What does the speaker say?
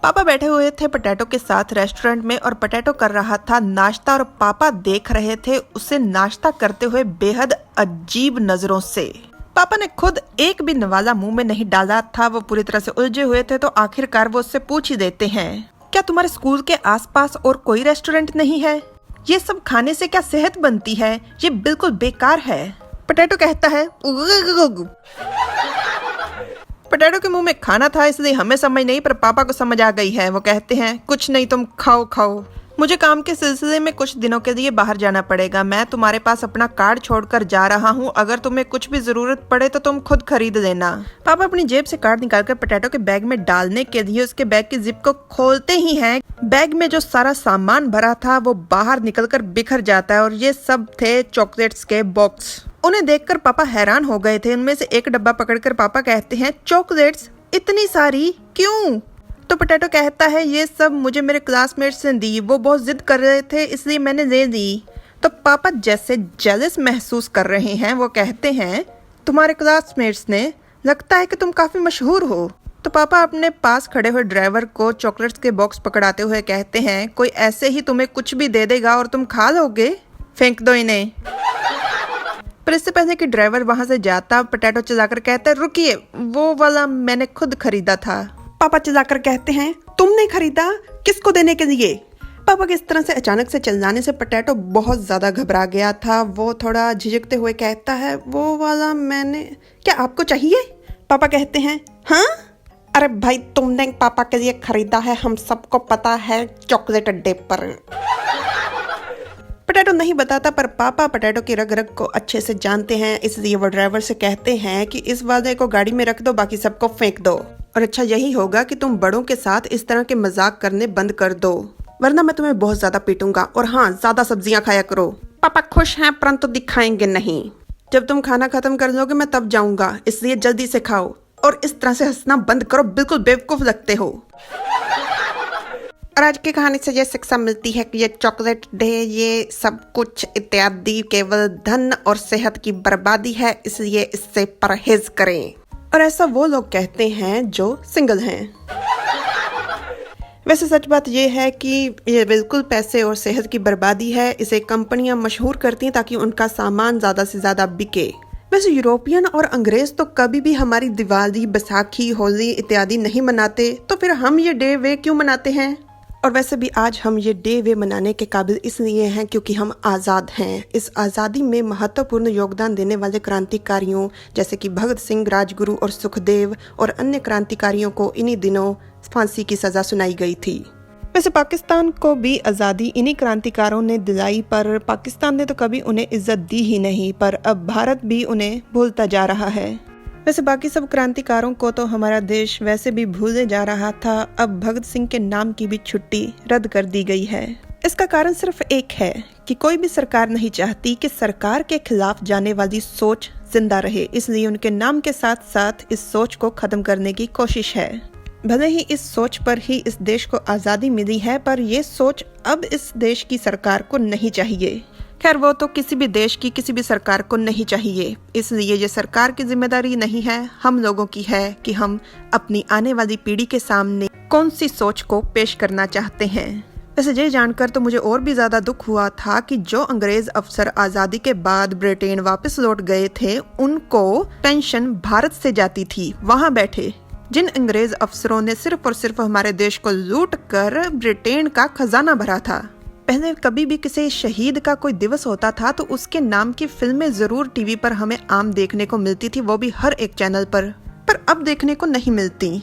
पापा बैठे हुए थे पोटैटो के साथ रेस्टोरेंट में और पोटैटो कर रहा था नाश्ता और पापा देख रहे थे उसे नाश्ता करते हुए बेहद अजीब नजरों से। पापा ने खुद एक भी नवाला मुंह में नहीं डाला था, वो पूरी तरह से उलझे हुए थे, तो आखिरकार वो उससे पूछ ही देते हैं, क्या तुम्हारे स्कूल के आसपास और कोई रेस्टोरेंट नहीं है? ये सब खाने से क्या सेहत बनती है? ये बिल्कुल बेकार है। पोटैटो कहता है पोटैटो के मुंह में खाना था इसलिए हमें समझ नहीं, पर पापा को समझ आ गई है। वो कहते हैं, कुछ नहीं, तुम खाओ खाओ। मुझे काम के सिलसिले में कुछ दिनों के लिए बाहर जाना पड़ेगा। मैं तुम्हारे पास अपना कार्ड छोड़कर जा रहा हूँ। अगर तुम्हें कुछ भी जरूरत पड़े तो तुम खुद खरीद लेना। पापा अपनी जेब से कार्ड निकालकर पोटैटो के बैग में डालने के लिए उसके बैग की जिप को खोलते ही हैं, बैग में जो सारा सामान भरा था वो बाहर निकलकर बिखर जाता है और ये सब थे चॉकलेट्स के बॉक्स। उन्हें देखकर पापा हैरान हो गए थे। उनमें से एक डब्बा पकड़कर पापा कहते हैं, चॉकलेट्स इतनी सारी क्यों? तो पोटैटो कहता है, ये सब मुझे मेरे क्लासमेट्स ने दी, वो बहुत जिद कर रहे थे इसलिए मैंने ले दी। तो पापा जैसे जेलस महसूस कर रहे हैं, वो कहते हैं, तुम्हारे क्लासमेट्स ने? लगता है कि तुम काफी मशहूर हो। तो पापा अपने पास खड़े हुए ड्राइवर को चॉकलेट्स के बॉक्स पकड़ाते हुए कहते हैं, कोई ऐसे ही तुम्हें कुछ भी दे देगा और तुम खा लोगे? फेंक दो इन्हें। पर इससे पहले कि ड्राइवर वहां से जाता, पोटैटो चिल्लाकर कहता है, रुकिए, वो वाला मैंने खुद खरीदा था। पापा चिल्लाकर कहते हैं, तुमने खरीदा? किसको देने के लिए? पापा के इस तरह से अचानक से चिल्लाने से पोटैटो बहुत ज्यादा घबरा गया था। वो थोड़ा झिझकते हुए कहता है, वो वाला मैंने, क्या आपको चाहिए? पापा कहते हैं, हाँ। अरे भाई, तुमने पापा के लिए खरीदा है, हम सबको पता है, चॉकलेट अड्डे पर। पोटैटो नहीं बताता, पर पापा पोटैटो की रग रग को अच्छे से जानते हैं, इसलिए वो ड्राइवर से कहते हैं कि इस वादे को गाड़ी में रख दो, बाकी सबको फेंक दो। और अच्छा यही होगा कि तुम बड़ों के साथ इस तरह के मजाक करने बंद कर दो, वरना मैं तुम्हें बहुत ज्यादा पीटूंगा। और हाँ, ज्यादा सब्जियां खाया करो। पापा खुश हैं परंतु दिखाएंगे नहीं। जब तुम खाना खत्म कर लोगे मैं तब जाऊंगा, इसलिए जल्दी से खाओ और इस तरह से हंसना बंद करो, बिल्कुल बेवकूफ लगते हो। और आज की कहानी से ये शिक्षा मिलती है कि ये चॉकलेट डे, ये सब कुछ इत्यादि केवल धन और सेहत की बर्बादी है, इसलिए इससे परहेज करें। और ऐसा वो लोग कहते हैं जो सिंगल हैं। वैसे सच बात ये है कि ये बिल्कुल पैसे और सेहत की बर्बादी है। इसे कंपनियां मशहूर करती हैं ताकि उनका सामान ज्यादा से ज्यादा बिके। वैसे यूरोपियन और अंग्रेज तो कभी भी हमारी दिवाली, बैसाखी, होली इत्यादि नहीं मनाते, तो फिर हम ये डे वे क्यों मनाते हैं? और वैसे भी आज हम ये डे वे मनाने के काबिल इसलिए हैं क्योंकि हम आज़ाद हैं। इस आज़ादी में महत्वपूर्ण योगदान देने वाले क्रांतिकारियों जैसे कि भगत सिंह, राजगुरु और सुखदेव और अन्य क्रांतिकारियों को इन्हीं दिनों फांसी की सजा सुनाई गई थी। वैसे पाकिस्तान को भी आज़ादी इन्हीं क्रांतिकारों ने दिलाई, पर पाकिस्तान ने तो कभी उन्हें इज्जत दी ही नहीं, पर अब भारत भी उन्हें भूलता जा रहा है। वैसे बाकी सब क्रांतिकारों को तो हमारा देश वैसे भी भूले जा रहा था। अब भगत सिंह के नाम की भी छुट्टी रद्द कर दी गई है। इसका कारण सिर्फ एक है कि कोई भी सरकार नहीं चाहती कि सरकार के खिलाफ जाने वाली सोच जिंदा रहे, इसलिए उनके नाम के साथ साथ इस सोच को खत्म करने की कोशिश है। भले ही इस सोच पर ही इस देश को आज़ादी मिली है, पर यह सोच अब इस देश की सरकार को नहीं चाहिए। खैर, वो तो किसी भी देश की किसी भी सरकार को नहीं चाहिए, इसलिए ये सरकार की जिम्मेदारी नहीं है, हम लोगों की है कि हम अपनी आने वाली पीढ़ी के सामने कौन सी सोच को पेश करना चाहते हैं। वैसे ये जानकर तो मुझे और भी ज्यादा दुख हुआ था कि जो अंग्रेज अफसर आज़ादी के बाद ब्रिटेन वापस लौट गए थे, उनको पेंशन भारत से जाती थी। वहाँ बैठे जिन अंग्रेज अफसरों ने सिर्फ और सिर्फ हमारे देश को लूट कर ब्रिटेन का खजाना भरा था। पहले कभी भी किसी शहीद का कोई दिवस होता था तो उसके नाम की फिल्में जरूर टीवी पर हमें आम देखने को मिलती थी, वो भी हर एक चैनल पर अब देखने को नहीं मिलती।